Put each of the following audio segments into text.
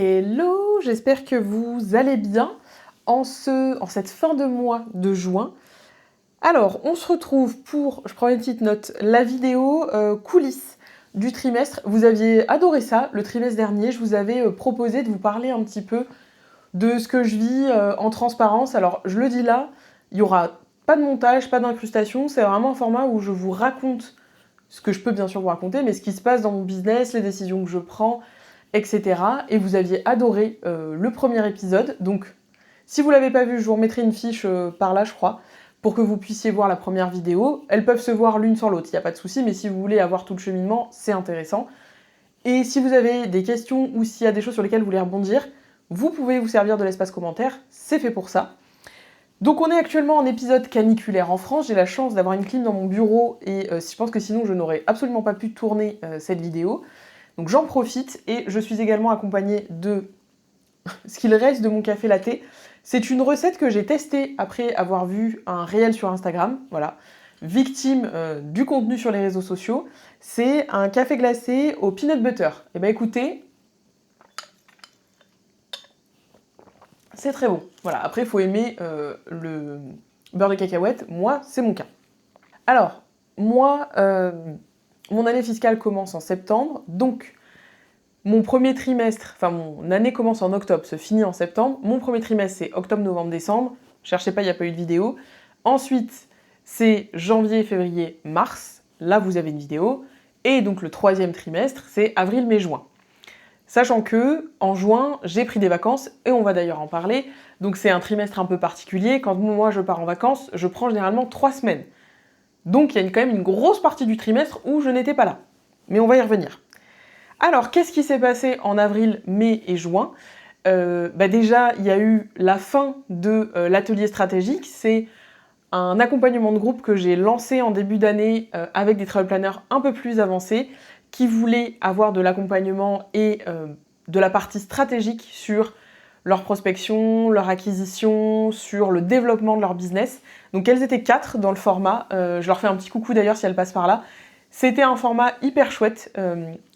Hello, j'espère que vous allez bien en cette fin de mois de juin. Alors, on se retrouve pour, je prends une petite note, la vidéo coulisses du trimestre. Vous aviez adoré ça le trimestre dernier. Je vous avais proposé de vous parler un petit peu de ce que je vis en transparence. Alors, je le dis là, il n'y aura pas de montage, pas d'incrustation. C'est vraiment un format où je vous raconte ce que je peux bien sûr vous raconter, mais ce qui se passe dans mon business, les décisions que je prends, etc. Et vous aviez adoré le premier épisode. Donc, si vous ne l'avez pas vu, je vous remettrai une fiche par là, je crois, pour que vous puissiez voir la première vidéo. Elles peuvent se voir l'une sans l'autre, il n'y a pas de souci, mais si vous voulez avoir tout le cheminement, c'est intéressant. Et si vous avez des questions ou s'il y a des choses sur lesquelles vous voulez rebondir, vous pouvez vous servir de l'espace commentaire, c'est fait pour ça. Donc on est actuellement en épisode caniculaire en France, j'ai la chance d'avoir une clim dans mon bureau et je pense que sinon je n'aurais absolument pas pu tourner cette vidéo. Donc j'en profite et je suis également accompagnée de ce qu'il reste de mon café latte. C'est une recette que j'ai testée après avoir vu un réel sur Instagram, voilà, victime du contenu sur les réseaux sociaux. C'est un café glacé au peanut butter. Et ben écoutez, c'est très bon. Voilà, après il faut aimer le beurre de cacahuète, moi c'est mon cas. Alors, moi, mon année fiscale commence en septembre, donc mon premier trimestre, enfin mon année commence en octobre, se finit en septembre. Mon premier trimestre, c'est octobre, novembre, décembre. Cherchez pas, il n'y a pas eu de vidéo. Ensuite, c'est janvier, février, mars. Là, vous avez une vidéo. Et donc le troisième trimestre, c'est avril, mai, juin. Sachant que en juin, j'ai pris des vacances, et on va d'ailleurs en parler. Donc c'est un trimestre un peu particulier. Quand moi je pars en vacances, je prends généralement 3 semaines. Donc il y a quand même une grosse partie du trimestre où je n'étais pas là. Mais on va y revenir. Alors, qu'est-ce qui s'est passé en avril, mai et juin ? Déjà, il y a eu la fin de l'atelier stratégique. C'est un accompagnement de groupe que j'ai lancé en début d'année avec des travel planners un peu plus avancés qui voulaient avoir de l'accompagnement et de la partie stratégique sur leur prospection, leur acquisition, sur le développement de leur business. Donc elles étaient 4 dans le format. Je leur fais un petit coucou d'ailleurs si elles passent par là. C'était un format hyper chouette.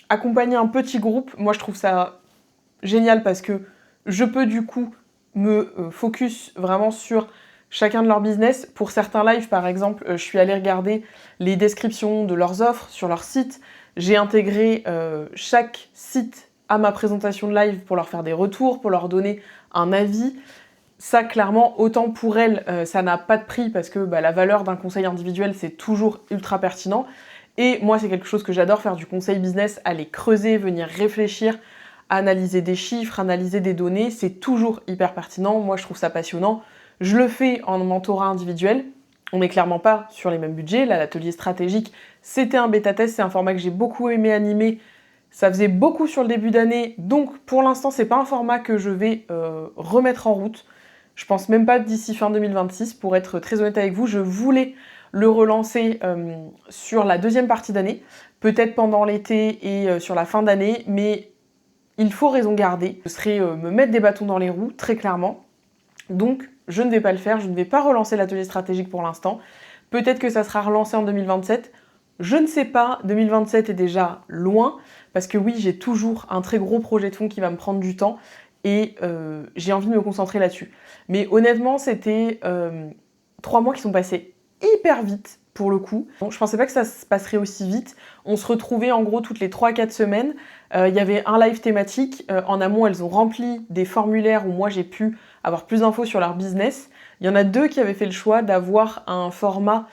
Accompagner un petit groupe, moi je trouve ça génial parce que je peux du coup me focus vraiment sur chacun de leurs business. Pour certains lives par exemple, je suis allée regarder les descriptions de leurs offres sur leur site. J'ai intégré chaque site à ma présentation de live pour leur faire des retours, pour leur donner un avis. Ça, clairement, autant pour elles, ça n'a pas de prix parce que la valeur d'un conseil individuel, c'est toujours ultra pertinent. Et moi, c'est quelque chose que j'adore, faire du conseil business, aller creuser, venir réfléchir, analyser des chiffres, analyser des données. C'est toujours hyper pertinent. Moi, je trouve ça passionnant. Je le fais en mentorat individuel. On n'est clairement pas sur les mêmes budgets. Là, l'atelier stratégique, c'était un bêta-test. C'est un format que j'ai beaucoup aimé animer. Ça faisait beaucoup sur le début d'année. Donc, pour l'instant, c'est pas un format que je vais remettre en route. Je pense même pas d'ici fin 2026. Pour être très honnête avec vous, je voulais le relancer sur la deuxième partie d'année, peut-être pendant l'été et sur la fin d'année, mais il faut raison garder. Ce serait me mettre des bâtons dans les roues, très clairement. Donc, je ne vais pas le faire, je ne vais pas relancer l'atelier stratégique pour l'instant. Peut-être que ça sera relancé en 2027. Je ne sais pas, 2027 est déjà loin, parce que oui, j'ai toujours un très gros projet de fond qui va me prendre du temps, et j'ai envie de me concentrer là-dessus. Mais honnêtement, c'était 3 mois qui sont passés hyper vite pour le coup. Bon, je pensais pas que ça se passerait aussi vite. On se retrouvait en gros toutes les 3-4 semaines. Il y avait un live thématique. En amont, elles ont rempli des formulaires où moi j'ai pu avoir plus d'infos sur leur business. Il y en a 2 qui avaient fait le choix d'avoir un format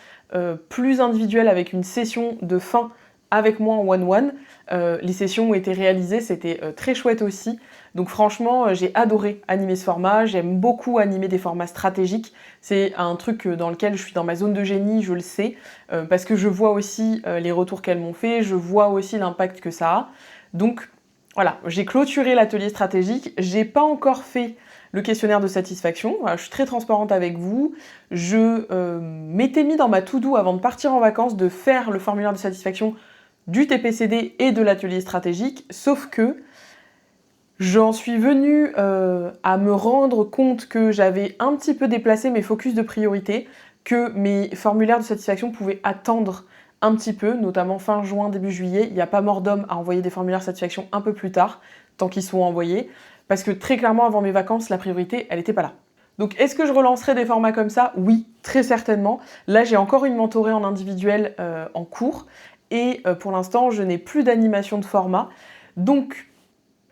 plus individuel avec une session de fin avec moi en one-one. Les sessions ont été réalisées, c'était très chouette aussi. Donc franchement, j'ai adoré animer ce format, j'aime beaucoup animer des formats stratégiques. C'est un truc dans lequel je suis dans ma zone de génie, je le sais, parce que je vois aussi les retours qu'elles m'ont fait, je vois aussi l'impact que ça a. Donc voilà, j'ai clôturé l'atelier stratégique, j'ai pas encore fait le questionnaire de satisfaction, voilà, je suis très transparente avec vous. Je m'étais mis dans ma to-do avant de partir en vacances de faire le formulaire de satisfaction du TPCD et de l'atelier stratégique, sauf que j'en suis venue à me rendre compte que j'avais un petit peu déplacé mes focus de priorité, que mes formulaires de satisfaction pouvaient attendre un petit peu, notamment fin juin, début juillet. Il n'y a pas mort d'homme à envoyer des formulaires de satisfaction un peu plus tard, tant qu'ils sont envoyés. parce que très clairement, avant mes vacances, la priorité, elle n'était pas là. Donc, est-ce que je relancerai des formats comme ça? Oui, très certainement. Là, j'ai encore une mentorée en individuel en cours, et pour l'instant, je n'ai plus d'animation de format. Donc,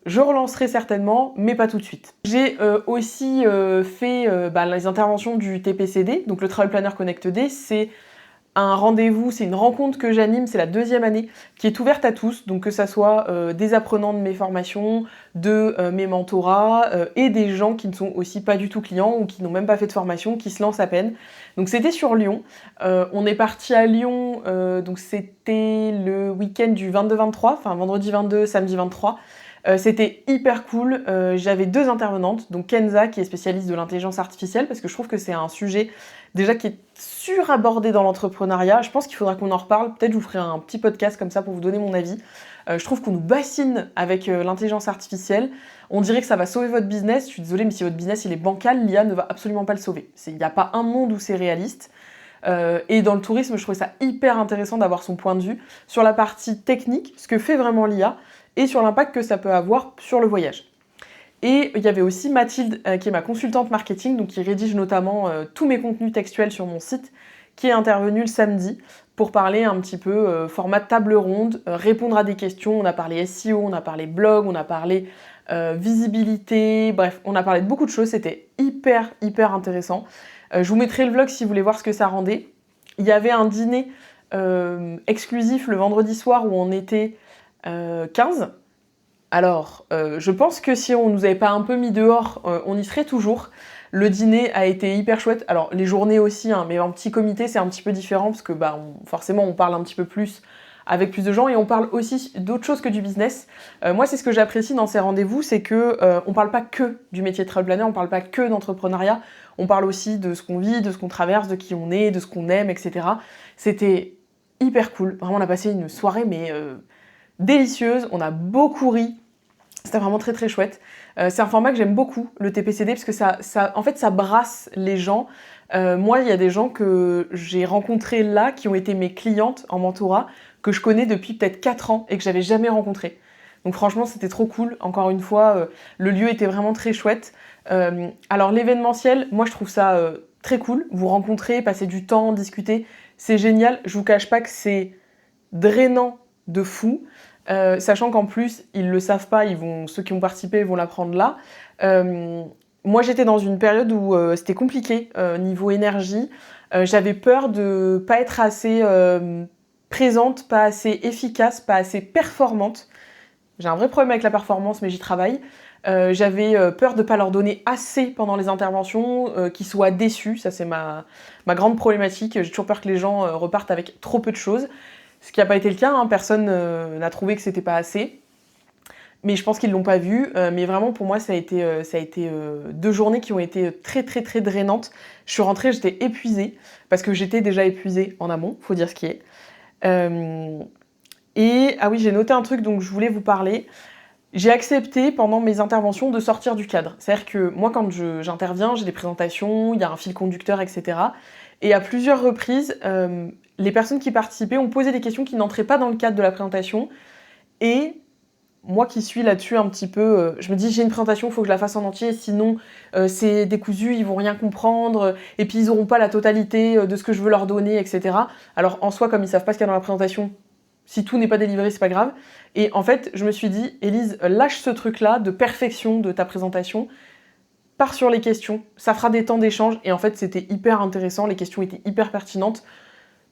je relancerai certainement, mais pas tout de suite. J'ai aussi fait les interventions du TPCD, donc le Travel Planner Connect D. C'est un rendez-vous, c'est une rencontre que j'anime, c'est la 2e année, qui est ouverte à tous, donc que ça soit des apprenants de mes formations, de mes mentorats, et des gens qui ne sont aussi pas du tout clients ou qui n'ont même pas fait de formation, qui se lancent à peine. Donc c'était sur Lyon. On est parti à Lyon, donc c'était le week-end du 22-23, enfin vendredi 22, samedi 23. C'était hyper cool. J'avais 2 intervenantes, donc Kenza qui est spécialiste de l'intelligence artificielle, parce que je trouve que c'est un sujet déjà qui est surabordé dans l'entrepreneuriat. Je pense qu'il faudra qu'on en reparle. Peut-être je vous ferai un petit podcast comme ça pour vous donner mon avis. Je trouve qu'on nous bassine avec l'intelligence artificielle. On dirait que ça va sauver votre business. Je suis désolée, mais si votre business il est bancal, l'IA ne va absolument pas le sauver. Il n'y a pas un monde où c'est réaliste. Et dans le tourisme, je trouvais ça hyper intéressant d'avoir son point de vue sur la partie technique, ce que fait vraiment l'IA, et sur l'impact que ça peut avoir sur le voyage. Et il y avait aussi Mathilde, qui est ma consultante marketing, donc qui rédige notamment tous mes contenus textuels sur mon site, qui est intervenue le samedi pour parler un petit peu format table ronde, répondre à des questions. On a parlé SEO, on a parlé blog, on a parlé visibilité, bref, on a parlé de beaucoup de choses. C'était hyper intéressant. Je vous mettrai le vlog si vous voulez voir ce que ça rendait. Il y avait un dîner exclusif le vendredi soir où on était 15. Alors, je pense que si on nous avait pas un peu mis dehors, on y serait toujours. Le dîner a été hyper chouette. Alors, les journées aussi, hein, mais en petit comité, c'est un petit peu différent parce que forcément, on parle un petit peu plus avec plus de gens et on parle aussi d'autres choses que du business. Moi, c'est ce que j'apprécie dans ces rendez-vous, c'est que on parle pas que du métier de travel planner, on parle pas que d'entrepreneuriat, on parle aussi de ce qu'on vit, de ce qu'on traverse, de qui on est, de ce qu'on aime, etc. C'était hyper cool. Vraiment, on a passé une soirée, mais délicieuse, on a beaucoup ri, c'était vraiment très chouette. C'est un format que j'aime beaucoup, le TPCD, parce que en fait, ça brasse les gens. Moi, il y a des gens que j'ai rencontrés là, qui ont été mes clientes en mentorat, que je connais depuis peut-être 4 ans et que j'avais jamais rencontré. Donc franchement, c'était trop cool. Encore une fois, le lieu était vraiment très chouette. Alors l'événementiel, moi je trouve ça très cool. Vous rencontrer, passer du temps, discuter, c'est génial. Je vous cache pas que c'est drainant de fou. Sachant qu'en plus, ils le savent pas, ceux qui ont participé vont l'apprendre là. Moi, j'étais dans une période où c'était compliqué niveau énergie. J'avais peur de pas être assez présente, pas assez efficace, pas assez performante. J'ai un vrai problème avec la performance, mais j'y travaille. J'avais peur de pas leur donner assez pendant les interventions, qu'ils soient déçus. Ça, c'est ma grande problématique. J'ai toujours peur que les gens repartent avec trop peu de choses. Ce qui n'a pas été le cas, hein. Personne n'a trouvé que c'était pas assez. Mais je pense qu'ils l'ont pas vu. Mais vraiment, pour moi, ça a été 2 journées qui ont été très drainantes. Je suis rentrée, j'étais épuisée, parce que j'étais déjà épuisée en amont, faut dire ce qui est. Ah oui, j'ai noté un truc dont je voulais vous parler. J'ai accepté pendant mes interventions de sortir du cadre. C'est-à-dire que moi, quand j'interviens, j'ai des présentations, il y a un fil conducteur, etc. Et à plusieurs reprises, les personnes qui participaient ont posé des questions qui n'entraient pas dans le cadre de la présentation. Et moi qui suis là-dessus un petit peu, je me dis j'ai une présentation, il faut que je la fasse en entier, sinon c'est décousu, ils vont rien comprendre, et puis ils n'auront pas la totalité de ce que je veux leur donner, etc. Alors en soi, comme ils savent pas ce qu'il y a dans la présentation, si tout n'est pas délivré, c'est pas grave. Et en fait, je me suis dit, Élise, lâche ce truc-là de perfection de ta présentation, pars sur les questions, ça fera des temps d'échange, et en fait c'était hyper intéressant, les questions étaient hyper pertinentes.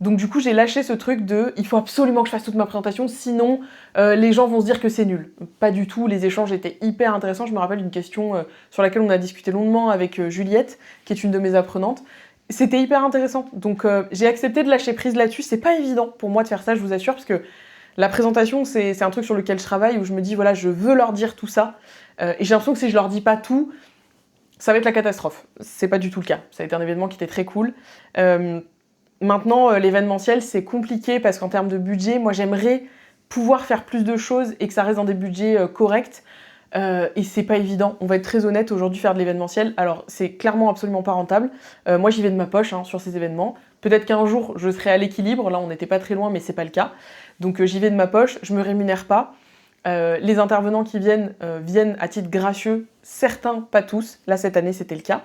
Donc du coup, j'ai lâché ce truc de « il faut absolument que je fasse toute ma présentation, sinon les gens vont se dire que c'est nul ». Pas du tout, les échanges étaient hyper intéressants. Je me rappelle d'une question sur laquelle on a discuté longuement avec Juliette, qui est une de mes apprenantes. C'était hyper intéressant. Donc j'ai accepté de lâcher prise là-dessus. C'est pas évident pour moi de faire ça, je vous assure, parce que la présentation, c'est un truc sur lequel je travaille, où je me dis « voilà, je veux leur dire tout ça ». Et j'ai l'impression que si je leur dis pas tout, ça va être la catastrophe. C'est pas du tout le cas. Ça a été un événement qui était très cool. Maintenant, l'événementiel, c'est compliqué parce qu'en termes de budget, moi, j'aimerais pouvoir faire plus de choses et que ça reste dans des budgets corrects. Et c'est pas évident. On va être très honnête, aujourd'hui, faire de l'événementiel. Alors, c'est clairement absolument pas rentable. Moi, j'y vais de ma poche sur ces événements. Peut-être qu'un jour, je serai à l'équilibre. Là, on n'était pas très loin, mais c'est pas le cas. Donc, j'y vais de ma poche. Je me rémunère pas. Les intervenants qui viennent à titre gracieux, certains, pas tous. Là, cette année, c'était le cas.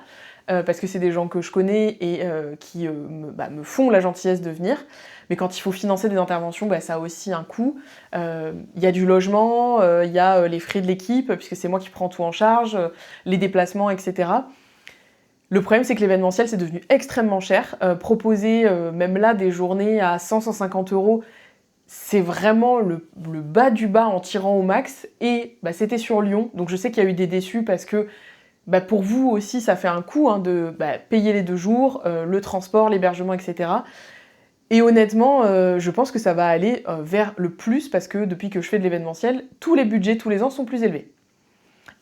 Parce que c'est des gens que je connais et qui me font la gentillesse de venir. Mais quand il faut financer des interventions, ça a aussi un coût. Il y a du logement, il y a les frais de l'équipe, puisque c'est moi qui prends tout en charge, les déplacements, etc. Le problème, c'est que l'événementiel, c'est devenu extrêmement cher. Proposer même là des journées à 100-150 euros, c'est vraiment le bas du bas en tirant au max. Et c'était sur Lyon, donc je sais qu'il y a eu des déçus parce que pour vous aussi, ça fait un coût de payer les 2 jours, le transport, l'hébergement, etc. Et honnêtement, je pense que ça va aller vers le plus, parce que depuis que je fais de l'événementiel, tous les budgets, tous les ans, sont plus élevés.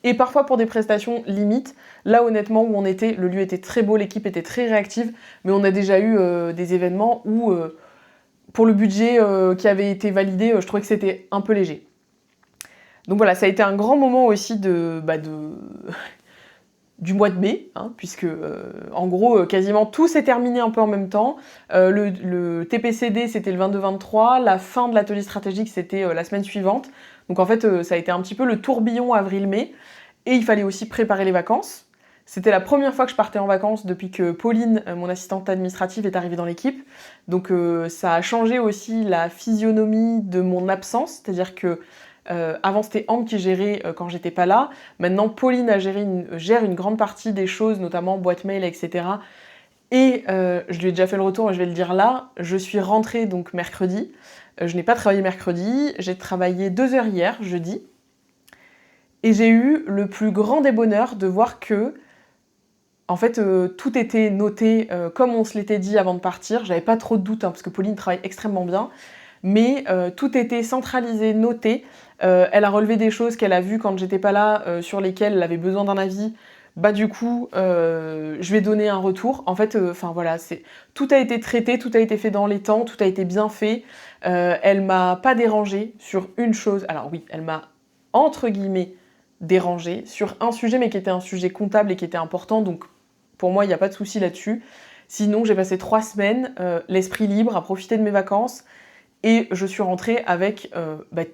Et parfois pour des prestations limites, là honnêtement où on était, le lieu était très beau, l'équipe était très réactive, mais on a déjà eu des événements où, pour le budget qui avait été validé, je trouvais que c'était un peu léger. Donc voilà, ça a été un grand moment aussi du mois de mai, puisque en gros quasiment tout s'est terminé un peu en même temps. Le TPCD c'était le 22-23, la fin de l'atelier stratégique c'était la semaine suivante. Donc en fait ça a été un petit peu le tourbillon avril-mai, et il fallait aussi préparer les vacances. C'était la première fois que je partais en vacances depuis que Pauline, mon assistante administrative, est arrivée dans l'équipe. Donc ça a changé aussi la physionomie de mon absence, c'est-à-dire que avant c'était Ambre qui gérait quand j'étais pas là. Maintenant Pauline gère une grande partie des choses, notamment boîte mail, etc. Et je lui ai déjà fait le retour et je vais le dire là, je suis rentrée donc mercredi. Je n'ai pas travaillé mercredi, j'ai travaillé 2 heures hier, jeudi. Et j'ai eu le plus grand des bonheurs de voir que, en fait, tout était noté comme on se l'était dit avant de partir. J'avais pas trop de doutes, parce que Pauline travaille extrêmement bien. Mais tout était centralisé, noté. Elle a relevé des choses qu'elle a vues quand j'étais pas là, sur lesquelles elle avait besoin d'un avis. Du coup, je vais donner un retour. En fait, voilà, tout a été traité, tout a été fait dans les temps, tout a été bien fait. Elle m'a pas dérangée sur une chose. Alors oui, elle m'a, entre guillemets, dérangée sur un sujet, mais qui était un sujet comptable et qui était important. Donc, pour moi, il n'y a pas de souci là-dessus. Sinon, j'ai passé 3 semaines, l'esprit libre, à profiter de mes vacances. Et je suis rentrée avec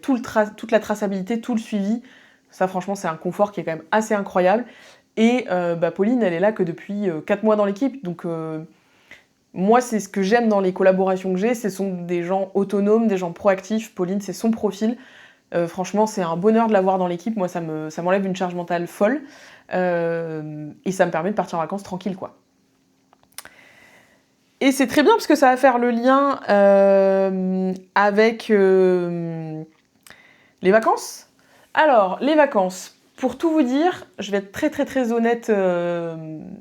toute la traçabilité, tout le suivi. Ça, franchement, c'est un confort qui est quand même assez incroyable. Et Pauline, elle est là que depuis 4 mois dans l'équipe. Donc, moi, c'est ce que j'aime dans les collaborations que j'ai. Ce sont des gens autonomes, des gens proactifs. Pauline, c'est son profil. Franchement, c'est un bonheur de l'avoir dans l'équipe. Moi, ça m'enlève une charge mentale folle. Et ça me permet de partir en vacances tranquille, quoi. Et c'est très bien parce que ça va faire le lien avec les vacances. Alors, les vacances, pour tout vous dire, je vais être très très très honnête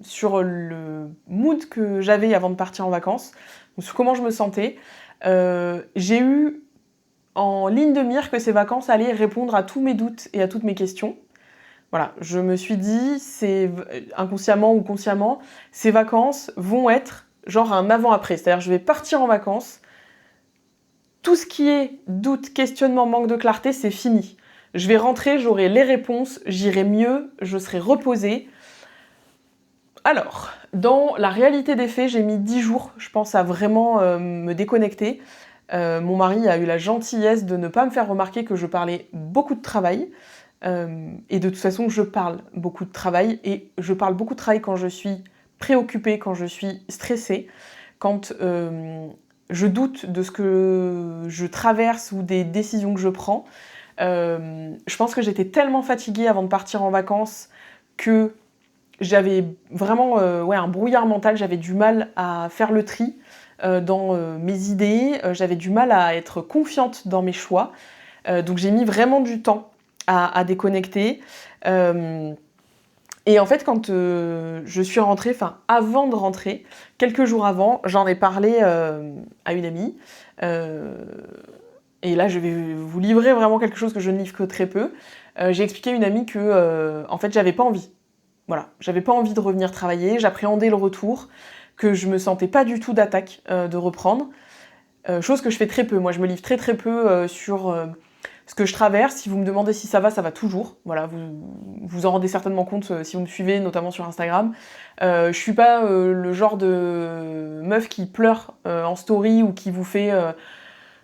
sur le mood que j'avais avant de partir en vacances, sur comment je me sentais. J'ai eu en ligne de mire que ces vacances allaient répondre à tous mes doutes et à toutes mes questions. Voilà, je me suis dit, inconsciemment ou consciemment, ces vacances vont être genre un avant-après. C'est-à-dire, je vais partir en vacances, tout ce qui est doute, questionnement, manque de clarté, c'est fini. Je vais rentrer, j'aurai les réponses, j'irai mieux, je serai reposée. Alors, dans la réalité des faits, j'ai mis 10 jours, je pense, à vraiment me déconnecter. Mon mari a eu la gentillesse de ne pas me faire remarquer que je parlais beaucoup de travail. Et de toute façon, je parle beaucoup de travail. Et je parle beaucoup de travail quand je suis préoccupée, quand je suis stressée, quand je doute de ce que je traverse ou des décisions que je prends. Je pense que j'étais tellement fatiguée avant de partir en vacances que j'avais vraiment un brouillard mental, j'avais du mal à faire le tri dans mes idées, j'avais du mal à être confiante dans mes choix. Donc j'ai mis vraiment du temps à déconnecter. Et en fait, quand je suis rentrée, avant de rentrer, quelques jours avant, j'en ai parlé à une amie. Et là, je vais vous livrer vraiment quelque chose que je ne livre que très peu. J'ai expliqué à une amie que, en fait, j'avais pas envie. Voilà, j'avais pas envie de revenir travailler, j'appréhendais le retour, que je me sentais pas du tout d'attaque de reprendre. Chose que je fais très peu. Moi, je me livre très très peu sur ce que je traverse. Si vous me demandez si ça va toujours. Voilà, vous en rendez certainement compte si vous me suivez, notamment sur Instagram. Je suis pas le genre de meuf qui pleure en story ou qui vous fait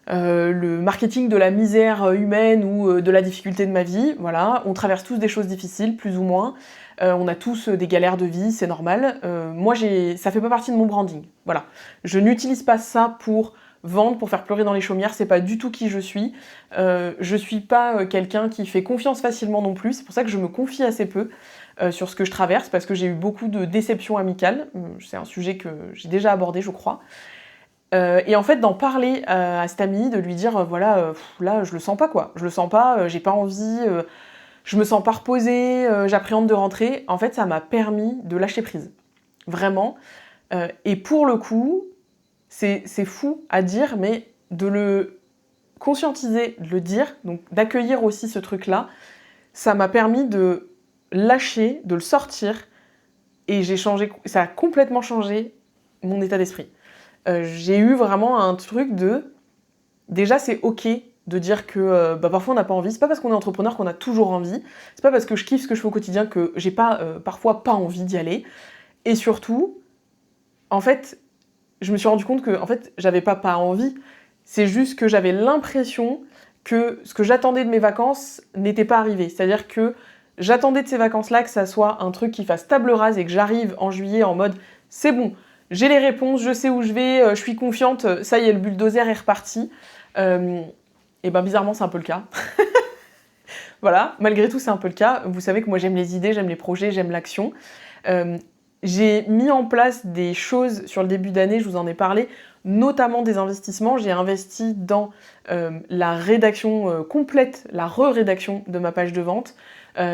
le marketing de la misère humaine ou de la difficulté de ma vie, voilà. On traverse tous des choses difficiles, plus ou moins. On a tous des galères de vie, c'est normal. Moi, ça fait pas partie de mon branding, voilà. Je n'utilise pas ça pour vendre, pour faire pleurer dans les chaumières, c'est pas du tout qui je suis. Je suis pas quelqu'un qui fait confiance facilement non plus, c'est pour ça que je me confie assez peu sur ce que je traverse, parce que j'ai eu beaucoup de déceptions amicales. C'est un sujet que j'ai déjà abordé, je crois. Et en fait, d'en parler à cette amie, de lui dire, voilà, là, je le sens pas, quoi. Je le sens pas, j'ai pas envie, je me sens pas reposée, j'appréhende de rentrer. En fait, ça m'a permis de lâcher prise. Vraiment. Et pour le coup, c'est fou à dire, mais de le conscientiser, de le dire, donc d'accueillir aussi ce truc-là, ça m'a permis de lâcher, de le sortir, et ça a complètement changé mon état d'esprit. J'ai eu vraiment un truc de... Déjà, c'est ok de dire que parfois on n'a pas envie. C'est pas parce qu'on est entrepreneur qu'on a toujours envie. C'est pas parce que je kiffe ce que je fais au quotidien que j'ai pas parfois pas envie d'y aller. Et surtout, en fait, je me suis rendu compte que en fait, j'avais pas envie. C'est juste que j'avais l'impression que ce que j'attendais de mes vacances n'était pas arrivé. C'est-à-dire que j'attendais de ces vacances-là que ça soit un truc qui fasse table rase et que j'arrive en juillet en mode c'est bon, j'ai les réponses, je sais où je vais, je suis confiante, ça y est, le bulldozer est reparti. Et ben bizarrement, c'est un peu le cas. Voilà, malgré tout, c'est un peu le cas. Vous savez que moi, j'aime les idées, j'aime les projets, j'aime l'action. J'ai mis en place des choses sur le début d'année, je vous en ai parlé, notamment des investissements. J'ai investi dans la rédaction complète, la re-rédaction de ma page de vente.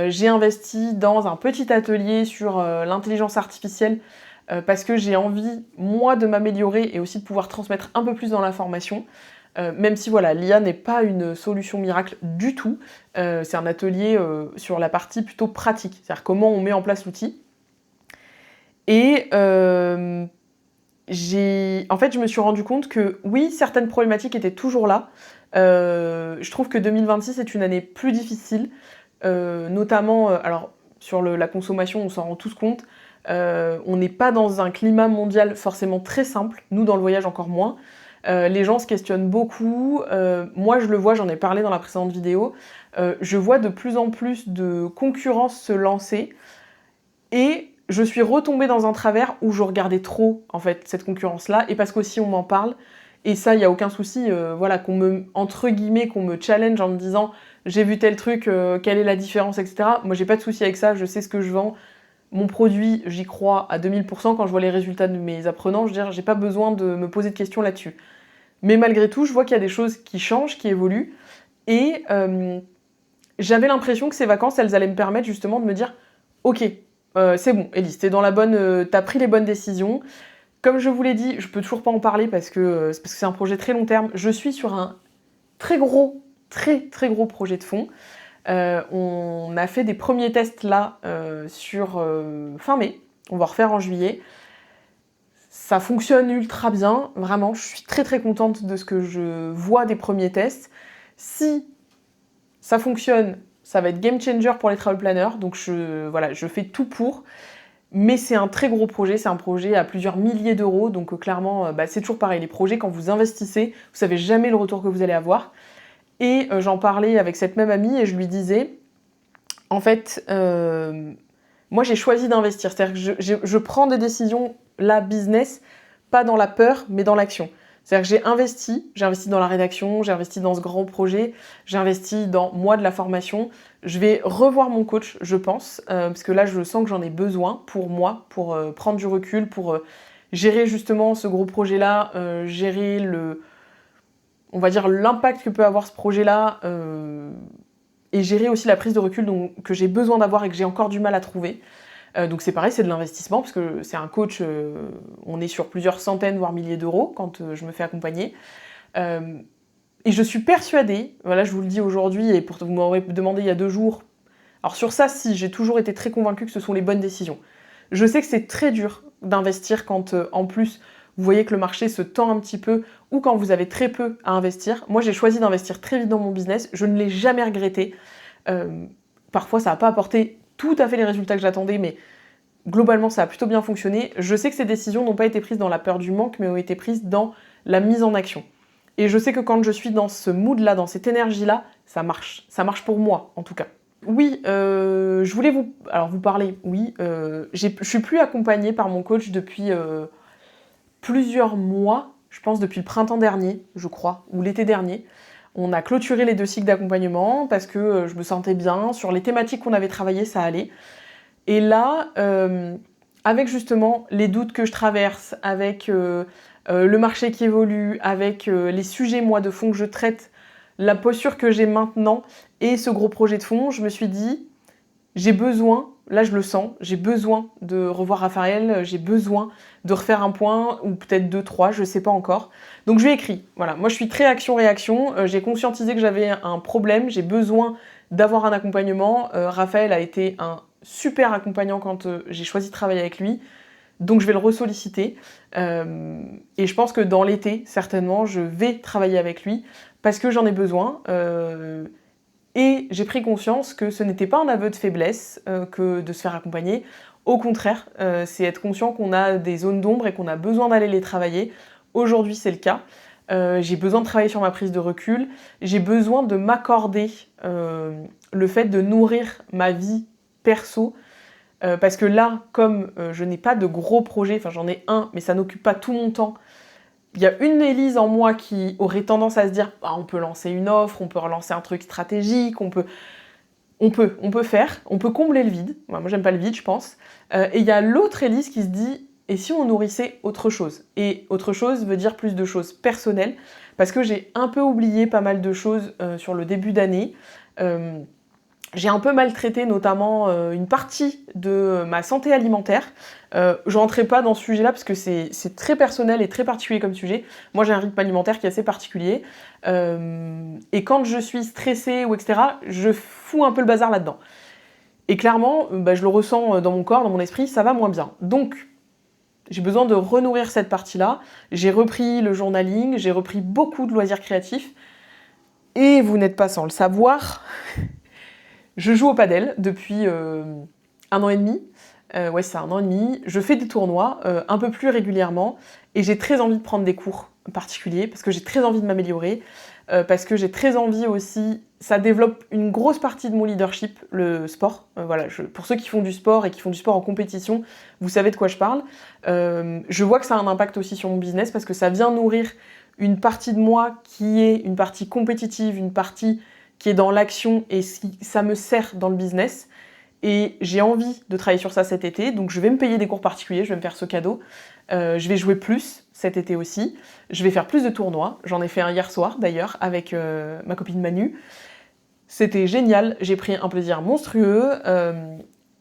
J'ai investi dans un petit atelier sur l'intelligence artificielle parce que j'ai envie, moi, de m'améliorer et aussi de pouvoir transmettre un peu plus dans l'information. Même si voilà, l'IA n'est pas une solution miracle du tout, c'est un atelier sur la partie plutôt pratique, c'est-à-dire comment on met en place l'outil. Et en fait, je me suis rendu compte que oui, certaines problématiques étaient toujours là. Je trouve que 2026 est une année plus difficile, notamment, alors sur la consommation, on s'en rend tous compte. On n'est pas dans un climat mondial forcément très simple, nous dans le voyage encore moins. Les gens se questionnent beaucoup. Moi, je le vois, j'en ai parlé dans la précédente vidéo. Je vois de plus en plus de concurrence se lancer. Et je suis retombée dans un travers où je regardais trop, en fait, cette concurrence-là. Et parce qu'aussi, on m'en parle. Et ça, il n'y a aucun souci, voilà, qu'on me challenge en me disant « j'ai vu tel truc, quelle est la différence, etc. » Moi, j'ai pas de souci avec ça, je sais ce que je vends. Mon produit, j'y crois à 2000%. Quand je vois les résultats de mes apprenants, je veux dire, j'ai pas besoin de me poser de questions là-dessus. Mais malgré tout, je vois qu'il y a des choses qui changent, qui évoluent. Et j'avais l'impression que ces vacances, elles allaient me permettre justement de me dire « Ok, c'est bon, Élise, t'as pris les bonnes décisions. » Comme je vous l'ai dit, je peux toujours pas en parler parce que c'est un projet très long terme. Je suis sur un très gros projet de fond. On a fait des premiers tests là sur fin mai. On va refaire en juillet. Ça fonctionne ultra bien, vraiment. Je suis très contente de ce que je vois des premiers tests. Si ça fonctionne, ça va être game changer pour les travel planners. Donc je fais tout pour. Mais c'est un très gros projet, c'est un projet à plusieurs milliers d'euros. Donc clairement, c'est toujours pareil. Les projets, quand vous investissez, vous savez jamais le retour que vous allez avoir. Et j'en parlais avec cette même amie et je lui disais, en fait, moi j'ai choisi d'investir. C'est-à-dire que je prends des décisions, la business, pas dans la peur, mais dans l'action. C'est-à-dire que j'ai investi dans la rédaction, j'ai investi dans ce grand projet, j'ai investi dans moi de la formation. Je vais revoir mon coach, je pense, parce que là je sens que j'en ai besoin pour moi, pour prendre du recul, pour gérer justement ce gros projet-là, gérer on va dire l'impact que peut avoir ce projet-là, et gérer aussi la prise de recul que j'ai besoin d'avoir et que j'ai encore du mal à trouver. Donc c'est pareil, c'est de l'investissement, parce que c'est un coach, on est sur plusieurs centaines, voire milliers d'euros quand je me fais accompagner. Et je suis persuadée, voilà, je vous le dis aujourd'hui, et vous m'aurez demandé il y a 2 jours, alors sur ça, si, j'ai toujours été très convaincue que ce sont les bonnes décisions. Je sais que c'est très dur d'investir quand, en plus, vous voyez que le marché se tend un petit peu, ou quand vous avez très peu à investir. Moi, j'ai choisi d'investir très vite dans mon business, je ne l'ai jamais regretté. Parfois, ça n'a pas apporté tout à fait les résultats que j'attendais, mais globalement, ça a plutôt bien fonctionné. Je sais que ces décisions n'ont pas été prises dans la peur du manque, mais ont été prises dans la mise en action. Et je sais que quand je suis dans ce mood-là, dans cette énergie-là, ça marche. Ça marche pour moi, en tout cas. Oui, je voulais vous parler. Oui, je suis plus accompagnée par mon coach depuis plusieurs mois. Je pense depuis le printemps dernier, je crois, ou l'été dernier. On a clôturé les 2 cycles d'accompagnement parce que je me sentais bien. Sur les thématiques qu'on avait travaillées, ça allait. Et là, avec justement les doutes que je traverse, avec le marché qui évolue, avec les sujets, moi, de fond que je traite, la posture que j'ai maintenant et ce gros projet de fond, je me suis dit, j'ai besoin, là je le sens, j'ai besoin de revoir Raphaël, j'ai besoin de refaire un point, ou peut-être 2, 3, je sais pas encore. Donc je lui ai écrit, voilà, moi je suis très action-réaction, j'ai conscientisé que j'avais un problème, j'ai besoin d'avoir un accompagnement. Raphaël a été un super accompagnant quand j'ai choisi de travailler avec lui, donc je vais le ressolliciter. Et je pense que dans l'été, certainement, je vais travailler avec lui, parce que j'en ai besoin. Et j'ai pris conscience que ce n'était pas un aveu de faiblesse que de se faire accompagner. Au contraire, c'est être conscient qu'on a des zones d'ombre et qu'on a besoin d'aller les travailler. Aujourd'hui, c'est le cas. J'ai besoin de travailler sur ma prise de recul. J'ai besoin de m'accorder le fait de nourrir ma vie perso. Parce que là, comme je n'ai pas de gros projets, enfin j'en ai un, mais ça n'occupe pas tout mon temps, il y a une Élise en moi qui aurait tendance à se dire on peut lancer une offre, on peut relancer un truc stratégique, on peut faire, on peut combler le vide. Moi j'aime pas le vide, je pense. Et il y a l'autre Élise qui se dit et si on nourrissait autre chose? Et autre chose veut dire plus de choses personnelles, parce que j'ai un peu oublié pas mal de choses sur le début d'année. J'ai un peu maltraité notamment une partie de ma santé alimentaire. Je rentrais pas dans ce sujet-là parce que c'est très personnel et très particulier comme sujet. Moi j'ai un rythme alimentaire qui est assez particulier. Et quand je suis stressée ou etc., je fous un peu le bazar là-dedans. Et clairement, je le ressens dans mon corps, dans mon esprit, ça va moins bien. Donc j'ai besoin de renourrir cette partie-là. J'ai repris le journaling, j'ai repris beaucoup de loisirs créatifs. Et vous n'êtes pas sans le savoir... Je joue au padel depuis 1 an et demi. Ouais, c'est 1 an et demi. Je fais des tournois un peu plus régulièrement et j'ai très envie de prendre des cours particuliers parce que j'ai très envie de m'améliorer, parce que j'ai très envie aussi... Ça développe une grosse partie de mon leadership, le sport. Voilà, pour ceux qui font du sport et qui font du sport en compétition, vous savez de quoi je parle. Je vois que ça a un impact aussi sur mon business parce que ça vient nourrir une partie de moi qui est une partie compétitive, une partie qui est dans l'action et ça me sert dans le business. Et j'ai envie de travailler sur ça cet été, donc je vais me payer des cours particuliers, je vais me faire ce cadeau. Je vais jouer plus cet été aussi. Je vais faire plus de tournois. J'en ai fait un hier soir d'ailleurs avec ma copine Manu. C'était génial, j'ai pris un plaisir monstrueux.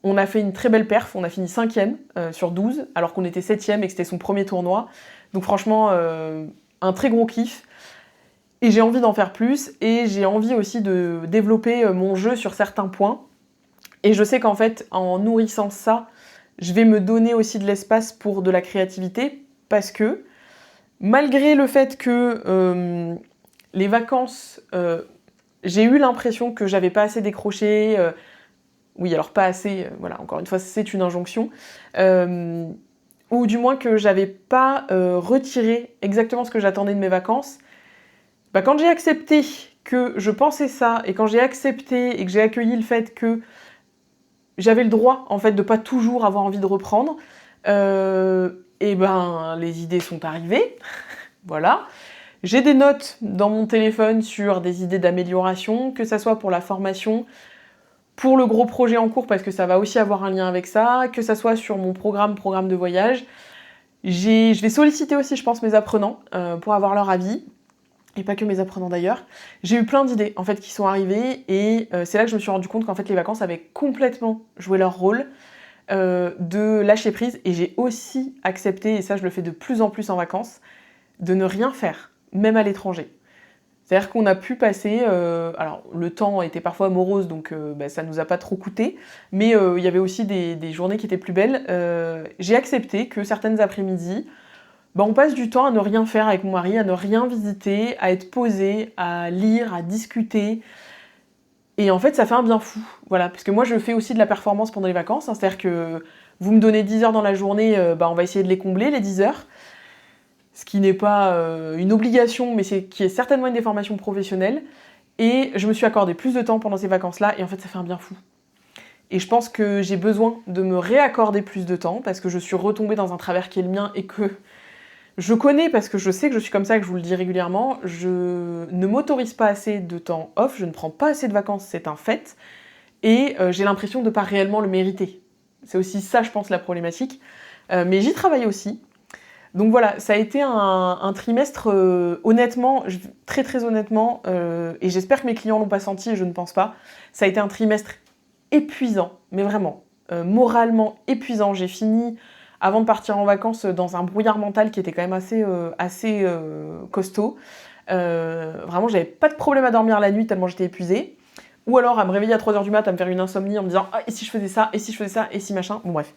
On a fait une très belle perf, on a fini 5e sur 12, alors qu'on était 7e et que c'était son premier tournoi. Donc franchement, un très gros kiff. Et j'ai envie d'en faire plus, et j'ai envie aussi de développer mon jeu sur certains points. Et je sais qu'en fait, en nourrissant ça, je vais me donner aussi de l'espace pour de la créativité, parce que, malgré le fait que les vacances, j'ai eu l'impression que j'avais pas assez décroché, oui, alors pas assez, voilà, encore une fois, c'est une injonction, ou du moins que j'avais pas retiré exactement ce que j'attendais de mes vacances. Quand j'ai accepté que je pensais ça, et quand j'ai accepté et que j'ai accueilli le fait que j'avais le droit, en fait, de pas toujours avoir envie de reprendre, et les idées sont arrivées, voilà. J'ai des notes dans mon téléphone sur des idées d'amélioration, que ça soit pour la formation, pour le gros projet en cours, parce que ça va aussi avoir un lien avec ça, que ça soit sur mon programme de voyage. Je vais solliciter aussi, je pense, mes apprenants pour avoir leur avis. Et pas que mes apprenants d'ailleurs. J'ai eu plein d'idées en fait qui sont arrivées et c'est là que je me suis rendu compte qu'en fait les vacances avaient complètement joué leur rôle de lâcher prise, et j'ai aussi accepté, et ça je le fais de plus en plus en vacances, de ne rien faire, même à l'étranger. C'est-à-dire qu'on a pu passer, alors le temps était parfois morose donc ça nous a pas trop coûté, mais il y avait aussi des journées qui étaient plus belles. J'ai accepté que certaines après-midi, on passe du temps à ne rien faire avec mon mari, à ne rien visiter, à être posé, à lire, à discuter. Et en fait, ça fait un bien fou. Voilà, parce que moi, je fais aussi de la performance pendant les vacances. C'est-à-dire que vous me donnez 10 heures dans la journée, on va essayer de les combler, les 10 heures. ce qui n'est pas une obligation, mais qui est certainement une des formations professionnelles. Et je me suis accordé plus de temps pendant ces vacances-là, et en fait, ça fait un bien fou. Et je pense que j'ai besoin de me réaccorder plus de temps, parce que je suis retombée dans un travers qui est le mien, et que je connais, parce que je sais que je suis comme ça, que je vous le dis régulièrement, je ne m'autorise pas assez de temps off, je ne prends pas assez de vacances, c'est un fait, et j'ai l'impression de ne pas réellement le mériter. C'est aussi ça, je pense, la problématique. Mais j'y travaille aussi. Donc voilà, ça a été un trimestre, honnêtement, très très honnêtement, et j'espère que mes clients l'ont pas senti, et je ne pense pas, ça a été un trimestre épuisant, mais vraiment, moralement épuisant. J'ai fini, avant de partir en vacances, dans un brouillard mental qui était quand même assez costaud. Vraiment, j'avais pas de problème à dormir la nuit tellement j'étais épuisée. Ou alors à me réveiller à 3h du mat, à me faire une insomnie en me disant « Ah, et si je faisais ça, et si je faisais ça, et si machin ?» Bon bref,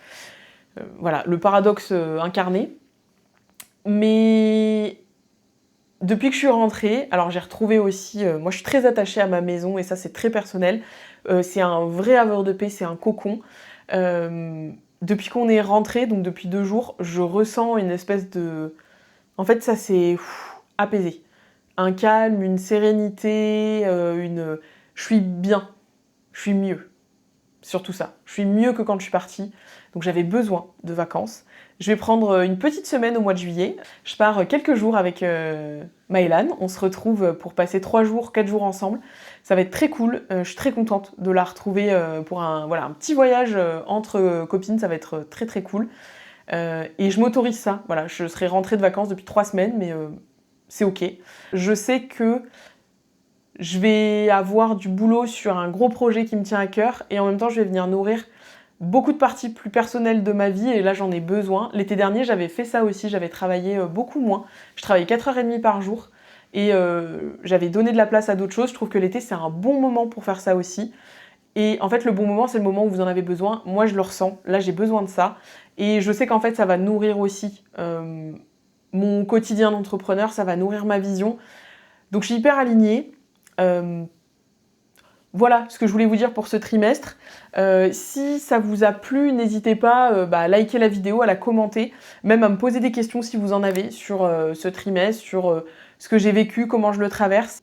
voilà, le paradoxe incarné. Mais depuis que je suis rentrée, alors j'ai retrouvé aussi... moi je suis très attachée à ma maison, et ça c'est très personnel. C'est un vrai havre de paix, c'est un cocon. Depuis qu'on est rentré, donc depuis 2 jours, je ressens une espèce de... En fait ça c'est apaisé. Un calme, une sérénité, je suis bien, je suis mieux. Surtout ça, je suis mieux que quand je suis partie. Donc j'avais besoin de vacances. Je vais prendre une petite semaine au mois de juillet. Je pars quelques jours avec Maëlan. On se retrouve pour passer 3 jours, 4 jours ensemble. Ça va être très cool. Je suis très contente de la retrouver pour un petit voyage entre copines. Ça va être très très cool. Et je m'autorise ça. Voilà, je serai rentrée de vacances depuis 3 semaines, mais c'est ok. Je sais que je vais avoir du boulot sur un gros projet qui me tient à cœur, et en même temps je vais venir nourrir beaucoup de parties plus personnelles de ma vie, et là j'en ai besoin. L'été dernier j'avais fait ça aussi, j'avais travaillé beaucoup moins. Je travaillais 4h30 par jour, et j'avais donné de la place à d'autres choses. Je trouve que l'été c'est un bon moment pour faire ça aussi. Et en fait le bon moment c'est le moment où vous en avez besoin. Moi je le ressens, là j'ai besoin de ça. Et je sais qu'en fait ça va nourrir aussi mon quotidien d'entrepreneur, ça va nourrir ma vision. Donc je suis hyper alignée. Voilà ce que je voulais vous dire pour ce trimestre. Si ça vous a plu, n'hésitez pas à liker la vidéo, à la commenter, même à me poser des questions si vous en avez sur ce trimestre, sur ce que j'ai vécu, comment je le traverse.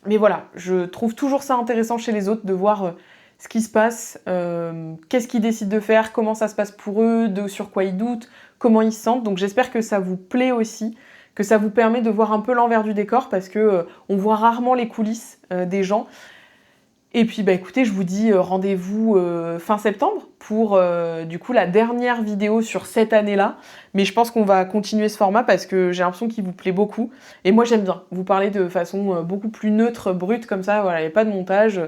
Mais voilà, je trouve toujours ça intéressant chez les autres de voir ce qui se passe, qu'est-ce qu'ils décident de faire, comment ça se passe pour eux, sur quoi ils doutent, comment ils se sentent. Donc j'espère que ça vous plaît aussi, que ça vous permet de voir un peu l'envers du décor, parce que on voit rarement les coulisses des gens. Et puis écoutez, je vous dis rendez-vous fin septembre pour du coup la dernière vidéo sur cette année-là. Mais je pense qu'on va continuer ce format parce que j'ai l'impression qu'il vous plaît beaucoup. Et moi j'aime bien vous parler de façon beaucoup plus neutre, brute comme ça, voilà, il n'y a pas de montage.